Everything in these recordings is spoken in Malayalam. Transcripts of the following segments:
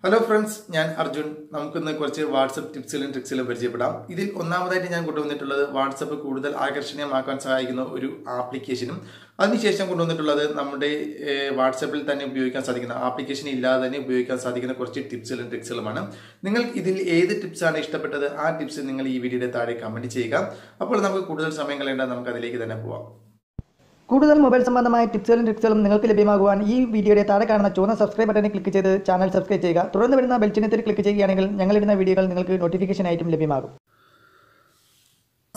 Hello friends, I am Arjun. We will see WhatsApp tips and tricks. This is WhatsApp application. അതിനുശേഷം കൊണ്ടുവന്നിട്ടുള്ളത് നമ്മുടെ വാട്സാപ്പിൽ തന്നെ ഉപയോഗിക്കാൻ സാധിക്കുന്ന ആപ്ലിക്കേഷൻ ഇല്ലാതെ തന്നെ ഉപയോഗിക്കാൻ സാധിക്കുന്ന കുറച്ച് ടിപ്സുകളും ട്രിക്സുകളുമാണ്. നിങ്ങൾക്ക് ഇതിൽ ഏത് ടിപ്സ് ആണ് ഇഷ്ടപ്പെട്ടത് ആ ടിപ്സ് നിങ്ങൾ ഈ വീഡിയോയുടെ താഴെ കമന്റ് ചെയ്യുക. അപ്പോൾ നമുക്ക് കൂടുതൽ സമയം കളയണ്ട, നമുക്ക് അതിലേക്ക് തന്നെ പോവാം. കൂടുതൽ മൊബൈൽ സംബന്ധമായ ടിപ്സുകളും ട്രിക്സുകളും നിങ്ങൾക്ക് ലഭ്യമാകുവാൻ ഈ വീഡിയോയുടെ താഴെ കാണുന്ന ചുവന്ന സബ്സ്ക്രൈബ് ബട്ടണിൽ ക്ലിക്ക് ചെയ്ത് ചാനൽ സബ്സ്ക്രൈബ് ചെയ്യുക. തുടർന്ന് വരുന്ന ബെൽ ചിഹ്നത്തിൽ ക്ലിക്ക് ചെയ്യുകയാണെങ്കിൽ ഞങ്ങളിടുന്ന വീഡിയോകൾ നിങ്ങൾക്ക് നോട്ടിഫിക്കേഷൻ ആയിട്ടും ലഭ്യമാകും.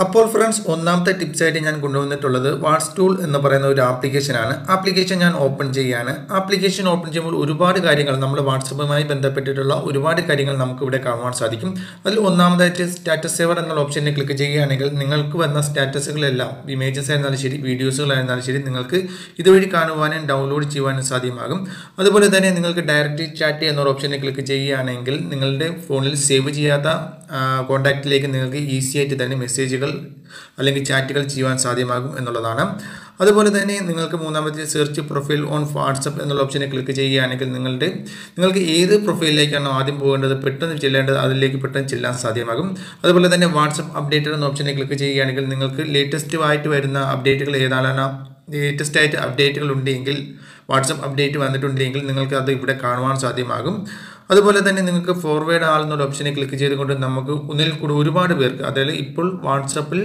അപ്പോൾ ഫ്രണ്ട്സ്, ഒന്നാമത്തെ ടിപ്സ് ആയിട്ട് ഞാൻ കൊണ്ടുവന്നിട്ടുള്ളത് വാട്സ് ടൂൾ എന്ന് പറയുന്ന ഒരു ആപ്ലിക്കേഷനാണ്. ആപ്ലിക്കേഷൻ ഞാൻ ഓപ്പൺ ചെയ്യാണ്. ആപ്ലിക്കേഷൻ ഓപ്പൺ ചെയ്യുമ്പോൾ ഒരുപാട് കാര്യങ്ങൾ നമ്മൾ വാട്സപ്പുമായി ബന്ധപ്പെട്ടിട്ടുള്ള ഒരുപാട് കാര്യങ്ങൾ നമുക്ക് ഇവിടെ കാണുവാൻ സാധിക്കും. അതിൽ ഒന്നാമതായിട്ട് സ്റ്റാറ്റസ് സേവർ എന്നുള്ള ഓപ്ഷനിൽ ക്ലിക്ക് ചെയ്യുകയാണെങ്കിൽ നിങ്ങൾക്ക് വന്ന സ്റ്റാറ്റസുകളെല്ലാം ഇമേജസ് ആയിരുന്നാലും ശരി, വീഡിയോസുകളായിരുന്നാലും ശരി, നിങ്ങൾക്ക് ഇതുവഴി കാണുവാനും ഡൗൺലോഡ് ചെയ്യുവാനും സാധ്യമാകും. അതുപോലെ തന്നെ നിങ്ങൾക്ക് ഡയറക്റ്റ് ചാറ്റ് എന്നൊരു ഓപ്ഷനിൽ ക്ലിക്ക് ചെയ്യുകയാണെങ്കിൽ നിങ്ങളുടെ ഫോണിൽ സേവ് ചെയ്യാത്ത കോൺടാക്റ്റിലേക്ക് നിങ്ങൾക്ക് ഈസി ആയിട്ട് തന്നെ മെസ്സേജുകൾ അല്ലെങ്കിൽ ചാറ്റുകൾ ചെയ്യുവാൻ സാധ്യമാകും എന്നുള്ളതാണ്. അതുപോലെ തന്നെ നിങ്ങൾക്ക് മൂന്നാമത്തെ സെർച്ച് പ്രൊഫൈൽ ഓൺ വാട്സപ്പ് എന്നുള്ള ഓപ്ഷനിൽ ക്ലിക്ക് ചെയ്യുകയാണെങ്കിൽ നിങ്ങൾക്ക് ഏത് പ്രൊഫൈലിലേക്കാണോ ആദ്യം പോകേണ്ടത്, പെട്ടെന്ന് ചെല്ലേണ്ടത്, അതിലേക്ക് പെട്ടെന്ന് ചെല്ലാൻ സാധ്യമാകും. അതുപോലെ തന്നെ വാട്സപ്പ് അപ്ഡേറ്റഡ് എന്ന ഓപ്ഷനിൽ ക്ലിക്ക് ചെയ്യുകയാണെങ്കിൽ നിങ്ങൾക്ക് ലേറ്റസ്റ്റ് ആയിട്ട് വരുന്ന അപ്ഡേറ്റുകൾ ഏതാണ്, ലേറ്റസ്റ്റ് ആയിട്ട് അപ്ഡേറ്റുകൾ ഉണ്ടെങ്കിൽ, വാട്സപ്പ് അപ്ഡേറ്റ് വന്നിട്ടുണ്ടെങ്കിൽ നിങ്ങൾക്ക് അത് ഇവിടെ കാണുവാൻ സാധ്യമാകും. അതുപോലെ തന്നെ നിങ്ങൾക്ക് ഫോർവേഡ് ആൾ എന്നൊരു ഓപ്ഷനെ ക്ലിക്ക് ചെയ്തുകൊണ്ട് നമുക്ക് ഒന്നിൽ കൂടി ഒരുപാട് പേർക്ക്, അതായത് ഇപ്പോൾ വാട്സപ്പിൽ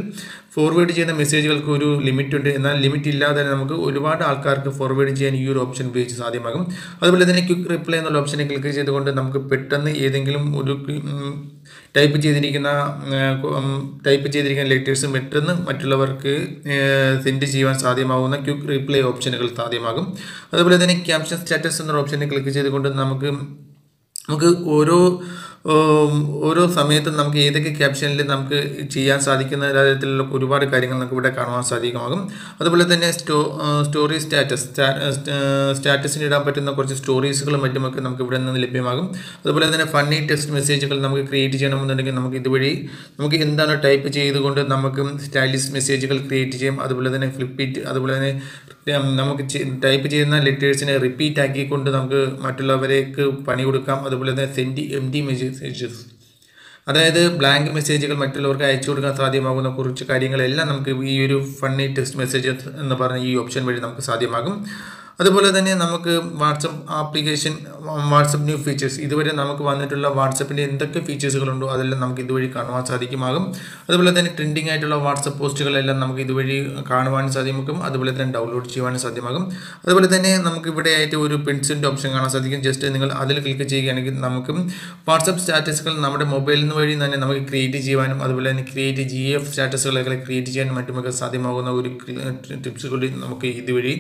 ഫോർവേഡ് ചെയ്യുന്ന മെസ്സേജുകൾക്ക് ഒരു ലിമിറ്റ് ഉണ്ട്, എന്നാൽ ലിമിറ്റ് ഇല്ലാതെ നമുക്ക് ഒരുപാട് ആൾക്കാർക്ക് ഫോർവേഡ് ചെയ്യാൻ ഈ ഒരു ഓപ്ഷൻ ഉപയോഗിച്ച് സാധ്യമാകും. അതുപോലെ തന്നെ ക്വിക്ക് റിപ്ലൈ എന്നുള്ള ഓപ്ഷനെ ക്ലിക്ക് ചെയ്തുകൊണ്ട് നമുക്ക് പെട്ടെന്ന് ഏതെങ്കിലും ഒരു ടൈപ്പ് ചെയ്തിരിക്കുന്ന ലെറ്റേഴ്സ് പെട്ടെന്ന് മറ്റുള്ളവർക്ക് സെൻഡ് ചെയ്യുവാൻ സാധ്യമാകുന്ന ക്വിക്ക് റിപ്ലൈ ഓപ്ഷനുകൾ സാധ്യമാകും. അതുപോലെ തന്നെ ക്യാപ്ഷൻ സ്റ്റാറ്റസ് എന്നൊരു ഓപ്ഷനെ ക്ലിക്ക് ചെയ്തുകൊണ്ട് നമുക്ക് ഓരോ സമയത്തും നമുക്ക് ഏതൊക്കെ ക്യാപ്ഷനിൽ നമുക്ക് ചെയ്യാൻ സാധിക്കുന്ന തരത്തിലുള്ള ഒരുപാട് കാര്യങ്ങൾ നമുക്ക് ഇവിടെ കാണുവാൻ സാധിക്കുമാകും. അതുപോലെ തന്നെ സ്റ്റോറി സ്റ്റാറ്റസിന് ഇടാൻ പറ്റുന്ന കുറച്ച് സ്റ്റോറീസുകളും മറ്റുമൊക്കെ നമുക്ക് ഇവിടെ നിന്ന് ലഭ്യമാകും. അതുപോലെ തന്നെ ഫണ്ണി ടെക്സ്റ്റ് മെസ്സേജുകൾ നമുക്ക് ക്രിയേറ്റ് ചെയ്യണമെന്നുണ്ടെങ്കിൽ നമുക്ക് ഇതുവഴി നമുക്ക് എന്താണ് ടൈപ്പ് ചെയ്തുകൊണ്ട് നമുക്ക് സ്റ്റൈലിഷ് മെസ്സേജുകൾ ക്രിയേറ്റ് ചെയ്യും. അതുപോലെ തന്നെ ഫ്ലിപ്പിറ്റ്, അതുപോലെ തന്നെ നമുക്ക് ടൈപ്പ് ചെയ്യുന്ന ലെറ്റേഴ്സിനെ റിപ്പീറ്റ് ആക്കിക്കൊണ്ട് നമുക്ക് മറ്റുള്ളവരേക്ക് പണി കൊടുക്കാം. അതുപോലെ തന്നെ സെൻഡ് എംപ്റ്റി മെസ്സേജസ്, അതായത് ബ്ലാങ്ക് മെസ്സേജുകൾ മറ്റുള്ളവർക്ക് അയച്ചു കൊടുക്കാൻ സാധ്യമാകുന്ന കുറച്ച് കാര്യങ്ങളെല്ലാം നമുക്ക് ഈ ഒരു ഫണ്ണി ടെക്സ്റ്റ് മെസ്സേജസ് എന്ന് പറഞ്ഞ ഈ ഓപ്ഷൻ വഴി നമുക്ക് സാധ്യമാകും. അതുപോലെ തന്നെ നമുക്ക് വാട്സപ്പ് ന്യൂ ഫീച്ചേഴ്സ്, ഇതുവരെ നമുക്ക് വന്നിട്ടുള്ള വാട്സപ്പിൻ്റെ എന്തൊക്കെ ഫീച്ചേഴ്സുകളുണ്ടോ അതെല്ലാം നമുക്ക് ഇതുവഴി കാണുവാൻ സാധിക്കുമാകും. അതുപോലെ തന്നെ ട്രെൻഡിങ് ആയിട്ടുള്ള വാട്സപ്പ് പോസ്റ്റുകളെല്ലാം നമുക്ക് ഇതുവഴി കാണുവാനും സാധ്യമാകും. അതുപോലെ തന്നെ ഡൗൺലോഡ് ചെയ്യുവാനും സാധ്യമാകും. അതുപോലെ തന്നെ നമുക്ക് ഇവിടെ ആയിട്ട് ഒരു പെൻസിലിൻ്റെ ഓപ്ഷൻ കാണാൻ സാധിക്കും. ജസ്റ്റ് നിങ്ങൾ അതിൽ ക്ലിക്ക് ചെയ്യുകയാണെങ്കിൽ നമുക്ക് വാട്സപ്പ് സ്റ്റാറ്റസുകൾ നമ്മുടെ മൊബൈലിൽ വഴി തന്നെ നമുക്ക് ക്രിയേറ്റ് ചെയ്യുവാനും അതുപോലെ തന്നെ GF സ്റ്റാറ്റസുകളൊക്കെ ക്രിയേറ്റ് ചെയ്യാനും മറ്റുമൊക്കെ സാധ്യമാകുന്ന ഒരു ടിപ്സ് കൂടി നമുക്ക് ഇതുവഴി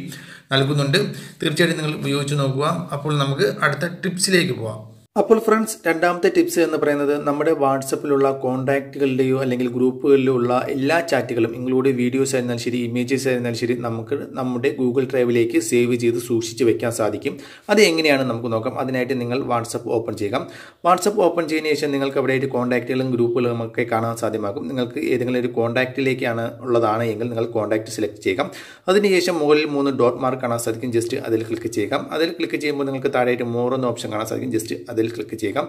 നൽകുന്നുണ്ട്. തീർച്ചയായിട്ടും നിങ്ങൾ ഉപയോഗിച്ച് നോക്കുക. അപ്പോൾ നമുക്ക് അടുത്ത ടിപ്സിലേക്ക് പോവാം. അപ്പോൾ ഫ്രണ്ട്സ്, രണ്ടാമത്തെ ടിപ്സ് എന്ന് പറയുന്നത് നമ്മുടെ വാട്സപ്പിലുള്ള കോൺടാക്റ്റുകളുടെയോ അല്ലെങ്കിൽ ഗ്രൂപ്പുകളിലോ ഉള്ള എല്ലാ ചാറ്റുകളും ഇൻക്ലൂഡ് വീഡിയോസ് ആയിരുന്നാലും ശരി, ഇമേജസ് ആയിരുന്നാലും ശരി, നമുക്ക് നമ്മുടെ ഗൂഗിൾ ഡ്രൈവിലേക്ക് സേവ് ചെയ്ത് സൂക്ഷിച്ച് വെക്കാൻ സാധിക്കും. അത് എങ്ങനെയാണ് നമുക്ക് നോക്കാം. അതിനായിട്ട് നിങ്ങൾ വാട്സപ്പ് ഓപ്പൺ ചെയ്യുക. വാട്സപ്പ് ഓപ്പൺ ചെയ്തതിന് ശേഷം നിങ്ങൾക്ക് അവിടെയായിട്ട് കോൺടാക്റ്റുകളും ഗ്രൂപ്പുകളും ഒക്കെ കാണാൻ സാധ്യമാകും. നിങ്ങൾക്ക് ഏതെങ്കിലും ഒരു കോൺടാക്റ്റിലേക്കാണ് ഉള്ളതാണ് എങ്കിൽ നിങ്ങൾ കോൺടാക്റ്റ് സെലക്ട് ചെയ്യുക. അതിനുശേഷം മുകളിൽ 3 ഡോട്ട് മാർക്ക് കാണാൻ സാധിക്കും. ജസ്റ്റ് അതിൽ ക്ലിക്ക് ചെയ്യുക. അതിൽ ക്ലിക്ക് ചെയ്യുമ്പോൾ നിങ്ങൾക്ക് താഴെയായിട്ട് മോർ എന്ന ഓപ്ഷൻ കാണാൻ സാധിക്കും. ജസ്റ്റ് അതിൽ ക്ലിക്ക് ചെയ്യുക.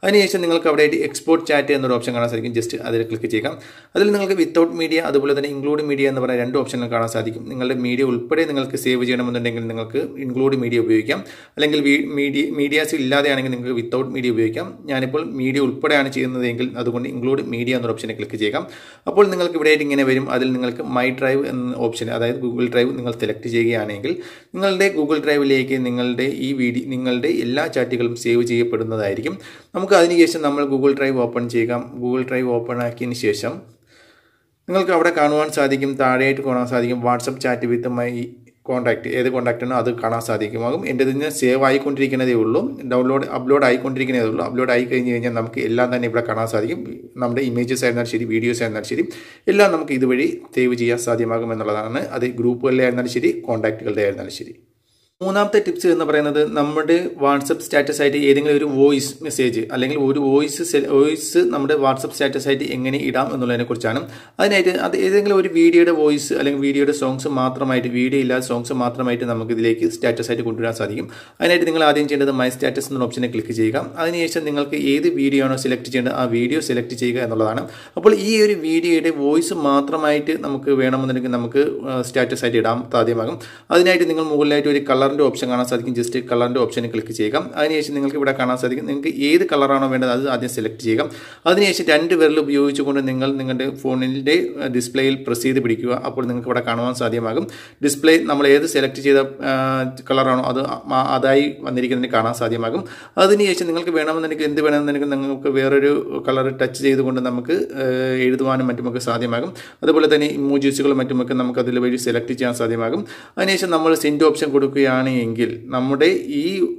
അതിനുശേഷം നിങ്ങൾക്ക് അവിടെ എക്സ്പോർട്ട് ചാറ്റ് എന്നൊരു ഓപ്ഷൻ കാണാൻ സാധിക്കും. ജസ്റ്റ് അതിൽ ക്ലിക്ക് ചെയ്യുക. അതിൽ നിങ്ങൾക്ക് വിത്തൗട്ട് മീഡിയ അതുപോലെ തന്നെ ഇൻക്ലൂഡ് മീഡിയ എന്ന് പറയുന്ന 2 ഓപ്ഷനുകൾ കാണാൻ സാധിക്കും. നിങ്ങളുടെ മീഡിയ ഉൾപ്പെടെ നിങ്ങൾക്ക് സേവ് ചെയ്യണമെന്നുണ്ടെങ്കിൽ നിങ്ങൾക്ക് ഇൻക്ലൂഡ് മീഡിയ ഉപയോഗിക്കാം, അല്ലെങ്കിൽ മീഡിയാസ് ഇല്ലാതെയാണെങ്കിൽ നിങ്ങൾക്ക് വിത്തൗട്ട് മീഡിയ ഉപയോഗിക്കാം. ഞാനിപ്പോൾ മീഡിയ ഉൾപ്പെടെയാണ് ചെയ്യുന്നതെങ്കിൽ അതുകൊണ്ട് ഇൻക്ലൂഡ് മീഡിയ എന്നൊരു ഓപ്ഷനെ ക്ലിക്ക് ചെയ്യുക. അപ്പോൾ നിങ്ങൾക്ക് ഇവിടെ ഇങ്ങനെ വരും. അതിൽ നിങ്ങൾക്ക് മൈ ഡ്രൈവ് എന്ന ഓപ്ഷൻ, അതായത് ഗൂഗിൾ ഡ്രൈവ് നിങ്ങൾ സെലക്ട് ചെയ്യുകയാണെങ്കിൽ നിങ്ങളുടെ ഗൂഗിൾ ഡ്രൈവിലേക്ക് നിങ്ങളുടെ എല്ലാ ചാറ്റുകളും സേവ് ചെയ്യപ്പെടുന്നതായിരിക്കും. നമുക്ക് അതിനുശേഷം നമ്മൾ ഗൂഗിൾ ഡ്രൈവ് ഓപ്പൺ ചെയ്യുക. ഗൂഗിൾ ഡ്രൈവ് ഓപ്പൺ ആക്കിയതിന് ശേഷം നിങ്ങൾക്ക് അവിടെ കാണുവാൻ സാധിക്കും, താഴെയായിട്ട് കാണാൻ സാധിക്കും WhatsApp chat with my contact. ഏത് കോൺടാക്റ്റാണോ അത് കാണാൻ സാധിക്കുമാകും. എൻ്റെ ഇതിന് സേവ് ആയിക്കൊണ്ടിരിക്കുന്നതേ ഉള്ളൂ, അപ്ലോഡ് ആയിക്കൊണ്ടിരിക്കുന്നതേ ഉള്ളൂ. അപ്ലോഡ് ആയി കഴിഞ്ഞ് കഴിഞ്ഞാൽ നമുക്ക് എല്ലാം തന്നെ ഇവിടെ കാണാൻ സാധിക്കും. നമ്മുടെ ഇമേജസ് ആയിരുന്നാലും ശരി, വീഡിയോസ് ആയിരുന്നാലും ശരി, എല്ലാം നമുക്ക് ഇതുവഴി സേവ് ചെയ്യാൻ സാധ്യമാകും എന്നുള്ളതാണ്. അത് ഗ്രൂപ്പുകളിലെ ആയിരുന്നാലും ശരി, കോൺടാക്റ്റുകളുടെ ആയിരുന്നാലും ശരി. മൂന്നാമത്തെ ടിപ്സ് എന്ന് പറയുന്നത് നമ്മുടെ വാട്സപ്പ് സ്റ്റാറ്റസ് ആയിട്ട് ഏതെങ്കിലും ഒരു വോയിസ് മെസ്സേജ് അല്ലെങ്കിൽ ഒരു വോയിസ് നമ്മുടെ വാട്സപ്പ് സ്റ്റാറ്റസ് ആയിട്ട് എങ്ങനെ ഇടാം എന്നുള്ളതിനെ കുറിച്ചാണ്. അതിനായിട്ട് അത് ഏതെങ്കിലും ഒരു വീഡിയോയുടെ വോയിസ് അല്ലെങ്കിൽ വീഡിയോയുടെ സോങ്സ് മാത്രമായിട്ട്, വീഡിയോ ഇല്ലാത്ത സോങ്സ് മാത്രമായിട്ട് നമുക്ക് ഇതിലേക്ക് സ്റ്റാറ്റസ് ആയിട്ട് കൊണ്ടുവരാൻ സാധിക്കും. അതിനായിട്ട് നിങ്ങൾ ആദ്യം ചെയ്യേണ്ടത് മൈ സ്റ്റാറ്റസ് എന്ന ഓപ്ഷനെ ക്ലിക്ക് ചെയ്യുക. അതിനുശേഷം നിങ്ങൾക്ക് ഏത് വീഡിയോ ആണോ സെലക്ട് ചെയ്യേണ്ടത് ആ വീഡിയോ സെലക്ട് ചെയ്യുക എന്നുള്ളതാണ്. അപ്പോൾ ഈ ഒരു വീഡിയോയുടെ വോയിസ് മാത്രമായിട്ട് നമുക്ക് വേണമെന്നുണ്ടെങ്കിൽ നമുക്ക് സ്റ്റാറ്റസ് ആയിട്ട് ഇടാൻ സാധ്യമാകും. അതിനായിട്ട് നിങ്ങൾ മുകളിലായിട്ട് ഒരു കളറിൻ്റെ ഓപ്ഷൻ കാണാൻ സാധിക്കും. ജസ്റ്റ് കളറിൻ്റെ ഓപ്ഷനിൽ ക്ലിക്ക് ചെയ്യുക. അതിനുശേഷം നിങ്ങൾക്ക് ഇവിടെ കാണാൻ സാധിക്കും നിങ്ങൾക്ക് ഏത് കളറാണോ വേണ്ടത് അത് ആദ്യം സെലക്ട് ചെയ്യുക. അതിനുശേഷം 2 വിരൽ ഉപയോഗിച്ചുകൊണ്ട് നിങ്ങൾ നിങ്ങളുടെ ഫോണിൻ്റെ ഡിസ്പ്ലേയിൽ പ്രസ് ചെയ്ത് പിടിക്കുക. അപ്പോൾ നിങ്ങൾക്ക് ഇവിടെ കാണുവാൻ സാധ്യമാകും. ഡിസ്പ്ലേ നമ്മൾ ഏത് സെലക്ട് ചെയ്ത കളറാണോ അതായി വന്നിരിക്കുന്നതിന് കാണാൻ സാധ്യമാകും. അതിനുശേഷം നിങ്ങൾക്ക് വേണമെന്നുണ്ടെങ്കിൽ എന്ത് വേണമെന്നുണ്ടെങ്കിൽ നിങ്ങൾക്ക് വേറൊരു കളർ ടച്ച് ചെയ്തുകൊണ്ട് നമുക്ക് എഴുതുവാനും മറ്റുമൊക്കെ സാധ്യമാകും. അതുപോലെ തന്നെ ഇമോജീസുകളും മറ്റുമൊക്കെ നമുക്ക് അതിൽ വഴി സെലക്ട് ചെയ്യാൻ സാധ്യമാകും. അതിനുശേഷം നമ്മൾ സെൻഡ് ഓപ്ഷൻ കൊടുക്കുകയാണെങ്കിൽ നമ്മുടെ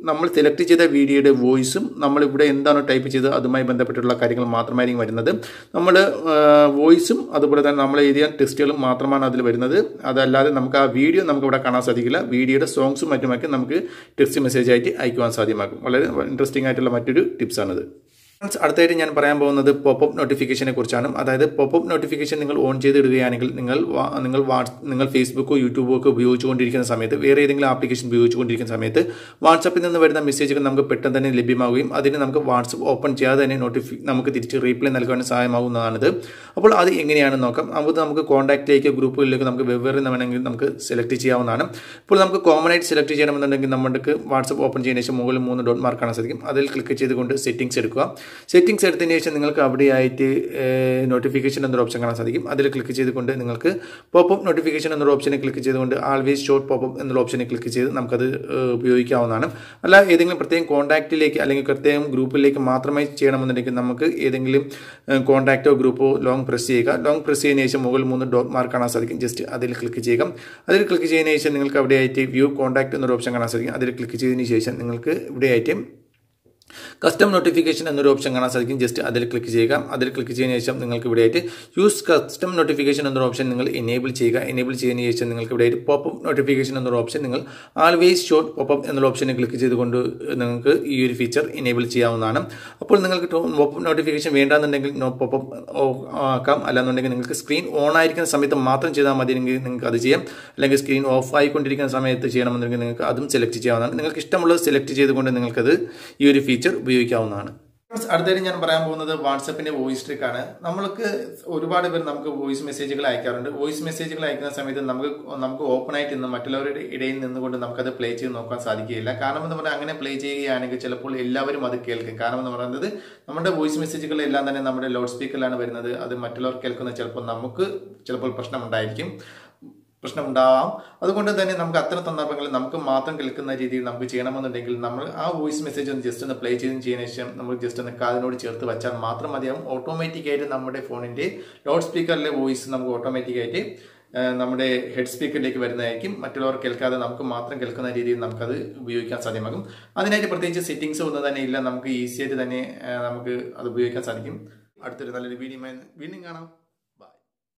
നമ്മൾ സെലക്ട് ചെയ്ത വീഡിയോയുടെ വോയിസും നമ്മളിവിടെ എന്താണോ ടൈപ്പ് ചെയ്തത് അതുമായി ബന്ധപ്പെട്ടുള്ള കാര്യങ്ങൾ മാത്രമായിരിക്കും വരുന്നത്. നമ്മൾ വോയിസും അതുപോലെ തന്നെ നമ്മൾ എഴുതിയ ടെക്സ്റ്റുകളും മാത്രമാണ് അതിൽ വരുന്നത്. അതല്ലാതെ നമുക്ക് ആ വീഡിയോ നമുക്ക് ഇവിടെ കാണാൻ സാധിക്കില്ല. വീഡിയോയുടെ സോങ്സും മറ്റുമൊക്കെ നമുക്ക് ടെക്സ്റ്റ് മെസ്സേജ് ആയിട്ട് അയക്കുവാൻ സാധ്യമാകും. വളരെ ഇൻട്രസ്റ്റിംഗ് ആയിട്ടുള്ള മറ്റൊരു ടിപ്സാണിത്. അടുത്തായിട്ട് ഞാൻ പറയാൻ പോകുന്നത് പോപ്പപ്പ് നോട്ടിഫിക്കേഷനെ കുറിച്ചാണ്. അതായത് പോപ്പപ്പ് നോട്ടിഫിക്കേഷൻ നിങ്ങൾ ഓൺ ചെയ്തിടുകയാണെങ്കിൽ നിങ്ങൾ ഫേസ്ബുക്കോ യൂട്യൂബോ ഒക്കെ ഉപയോഗിച്ചുകൊണ്ടിരിക്കുന്ന സമയത്ത്, വേറെ ഏതെങ്കിലും ആപ്ലിക്കേഷൻ ഉപയോഗിച്ചുകൊണ്ടിരിക്കുന്ന സമയത്ത് വാട്സപ്പിൽ നിന്ന് വരുന്ന മെസ്സേജുകൾ നമുക്ക് പെട്ടെന്ന് തന്നെ ലഭ്യമാവുകയും അതിന് നമുക്ക് വാട്സപ്പ് ഓപ്പൺ ചെയ്യാതെ തന്നെ നമുക്ക് തിരിച്ച് റീപ്ലൈ നൽകാൻ സഹായമാകുന്നതാണിത്. അപ്പോൾ അത് എങ്ങനെയാണെന്ന് നോക്കാം. അത് നമുക്ക് കോൺടാക്റ്റിലേക്ക് ഗ്രൂപ്പുകളിലേക്ക് നമുക്ക് വെവ്വേറെ വേണമെങ്കിൽ നമുക്ക് സെലക്ട് ചെയ്യാവുന്നതാണ്. ഇപ്പോൾ നമുക്ക് കോമൺ ആയിട്ട് സെലക്ട് ചെയ്യണമെന്നുണ്ടെങ്കിൽ നമുക്ക് വാട്സപ്പ് ഓപ്പൺ ചെയ്യുന്ന ശേഷം മുകളിൽ 3 ഡോട്ട് മാർക്ക് കാണാൻ സാധിക്കും. അതിൽ ക്ലിക്ക് ചെയ്തുകൊണ്ട് സെറ്റിംഗ്സ് എടുക്കുക. സെറ്റിംഗ്സ് എടുത്തതിന് ശേഷം നിങ്ങൾക്ക് അവിടെയായിട്ട് നോട്ടിഫിക്കേഷൻ എന്നൊരു ഓപ്ഷൻ കാണാൻ സാധിക്കും. അതിൽ ക്ലിക്ക് ചെയ്തുകൊണ്ട് നിങ്ങൾക്ക് പോപ്പപ്പ് നോട്ടിഫിക്കേഷൻ എന്നൊരു ഓപ്ഷനെ ക്ലിക്ക് ചെയ്തുകൊണ്ട് ആൾവേസ് ഷോ പോപ്പപ്പ് എന്നുള്ള ഓപ്ഷനെ ക്ലിക്ക് ചെയ്ത് നമുക്കത് ഉപയോഗിക്കാവുന്നതാണ്. അല്ല ഏതെങ്കിലും പ്രത്യേകം കോൺടാക്റ്റിലേക്ക് അല്ലെങ്കിൽ പ്രത്യേകം ഗ്രൂപ്പിലേക്ക് മാത്രമായി ചെയ്യണമെന്നുണ്ടെങ്കിൽ നമുക്ക് ഏതെങ്കിലും കോൺടാക്റ്റോ ഗ്രൂപ്പോ ലോങ് പ്രസ് ചെയ്യുക. ലോങ് പ്രസ് ചെയ്യുന്ന ശേഷം മുകളിൽ 3 ഡോട്ട് മാർക്ക് കാണാൻ സാധിക്കും. ജസ്റ്റ് അതിൽ ക്ലിക്ക് ചെയ്യുക. അതിൽ ക്ലിക്ക് ചെയ്യുന്ന ശേഷം നിങ്ങൾക്ക് അവിടെയായിട്ട് വ്യൂ കോൺടാക്റ്റ് എന്നൊരു ഓപ്ഷൻ കാണാൻ സാധിക്കും. അതിൽ ക്ലിക്ക് ചെയ്തതിന് ശേഷം നിങ്ങൾക്ക് ഇവിടെയായിട്ട് കസ്റ്റം നോട്ടിഫിക്കേഷൻ എന്നൊരു ഓപ്ഷൻ കാണാൻ സാധിക്കും. ജസ്റ്റ് അതിൽ ക്ലിക്ക് ചെയ്യുക. അതിൽ ക്ലിക്ക് ചെയ്തതിന് ശേഷം നിങ്ങൾക്ക് ഇവിടെയായിട്ട് യൂസ് കസ്റ്റം നോട്ടിഫിക്കേഷൻ എന്നൊരു ഓപ്ഷൻ നിങ്ങൾ എനേബിൾ ചെയ്യുക. എനേബിൾ ചെയ്തതിന് ശേഷം നിങ്ങൾക്ക് ഇവിടെയായിട്ട് പോപ്പപ്പ് നോട്ടിഫിക്കേഷൻ എന്നൊരു ഓപ്ഷൻ നിങ്ങൾ ആൾവേസ് ഷോ പോപ്പപ്പ് എന്നുള്ള ഓപ്ഷനെ ക്ലിക്ക് ചെയ്തുകൊണ്ട് നിങ്ങൾക്ക് ഈ ഒരു ഫീച്ചർ എനേബിൾ ചെയ്യാവുന്നതാണ്. അപ്പോൾ നിങ്ങൾക്ക് പോപ്പപ്പ് നോട്ടിഫിക്കേഷൻ വേണ്ടാന്നുണ്ടെങ്കിൽ നോ പോപ്പപ്പ് ആക്കാം. അല്ലാന്നുണ്ടെങ്കിൽ നിങ്ങൾക്ക് സ്ക്രീൻ ഓൺ ആയിരിക്കുന്ന സമയത്ത് മാത്രം ചെയ്താൽ മതി. നിങ്ങൾക്ക് അത് ചെയ്യാം. അല്ലെങ്കിൽ സ്ക്രീൻ ഓഫ് ആയിക്കൊണ്ടിരിക്കുന്ന സമയത്ത് ചെയ്യണമെന്നുണ്ടെങ്കിൽ നിങ്ങൾക്ക് അതും സെലക്ട് ചെയ്യാവുന്നതാണ്. നിങ്ങൾക്ക് ഇഷ്ടമുള്ളത് സെലക്ട് ചെയ്തുകൊണ്ട് നിങ്ങൾക്കത് ഈ ഒരു ഫീച്ചർ ഉപയോഗിക്കാവുന്നതാണ്. അടുത്തായിട്ട് ഞാൻ പറയാൻ പോകുന്നത് വാട്സപ്പിന്റെ വോയിസ് ട്രിക്ക് ആണ്. നമ്മൾക്ക് ഒരുപാട് പേർ നമുക്ക് വോയിസ് മെസ്സേജുകൾ അയക്കാറുണ്ട്. വോയിസ് മെസ്സേജുകൾ അയക്കുന്ന സമയത്ത് നമുക്ക് ഓപ്പൺ ആയിട്ട് നിന്ന് മറ്റുള്ളവരുടെ ഇടയിൽ നിന്നുകൊണ്ട് നമുക്കത് പ്ലേ ചെയ്ത് നോക്കാൻ സാധിക്കുകയില്ല. കാരണം എന്ന് പറഞ്ഞാൽ അങ്ങനെ പ്ലേ ചെയ്യുകയാണെങ്കിൽ ചിലപ്പോൾ എല്ലാവരും അത് കേൾക്കും. കാരണം എന്ന് പറയുന്നത് നമ്മുടെ വോയിസ് മെസ്സേജുകൾ എല്ലാം തന്നെ നമ്മുടെ ലൗഡ് സ്പീക്കറിലാണ് വരുന്നത്. അത് മറ്റുള്ളവർ കേൾക്കുന്നത് ചിലപ്പോൾ പ്രശ്നമുണ്ടാവാം. അതുകൊണ്ട് തന്നെ നമുക്ക് അത്തരം സന്ദർഭങ്ങളിൽ നമുക്ക് മാത്രം കേൾക്കുന്ന രീതിയിൽ നമുക്ക് ചെയ്യണമെന്നുണ്ടെങ്കിൽ നമ്മൾ ആ വോയിസ് മെസ്സേജ് ഒന്ന് ജസ്റ്റ് ഒന്ന് പ്ലേ ചെയ്തതിന് ശേഷം നമ്മൾ ജസ്റ്റ് ഒന്ന് കാതിനോട് ചേർത്ത് വെച്ചാൽ മാത്രം മതിയാവും. ഓട്ടോമാറ്റിക്കായിട്ട് നമ്മുടെ ഫോണിന്റെ ലൗഡ് സ്പീക്കറിലെ വോയിസ് നമുക്ക് ഓട്ടോമാറ്റിക്കായിട്ട് നമ്മുടെ ഹെഡ് സ്പീക്കറിലേക്ക് വരുന്നതായിരിക്കും. മറ്റുള്ളവർ കേൾക്കാതെ നമുക്ക് മാത്രം കേൾക്കുന്ന രീതിയിൽ നമുക്കത് ഉപയോഗിക്കാൻ സാധ്യമാകും. അതിനായിട്ട് പ്രത്യേകിച്ച് സെറ്റിംഗ്സ് ഒന്നും തന്നെ ഇല്ല. നമുക്ക് ഈസി ആയിട്ട് തന്നെ നമുക്ക് അത് ഉപയോഗിക്കാൻ സാധിക്കും. അടുത്തൊരു നല്ലൊരു വീഡിയോ വീണ്ടും കാണാം.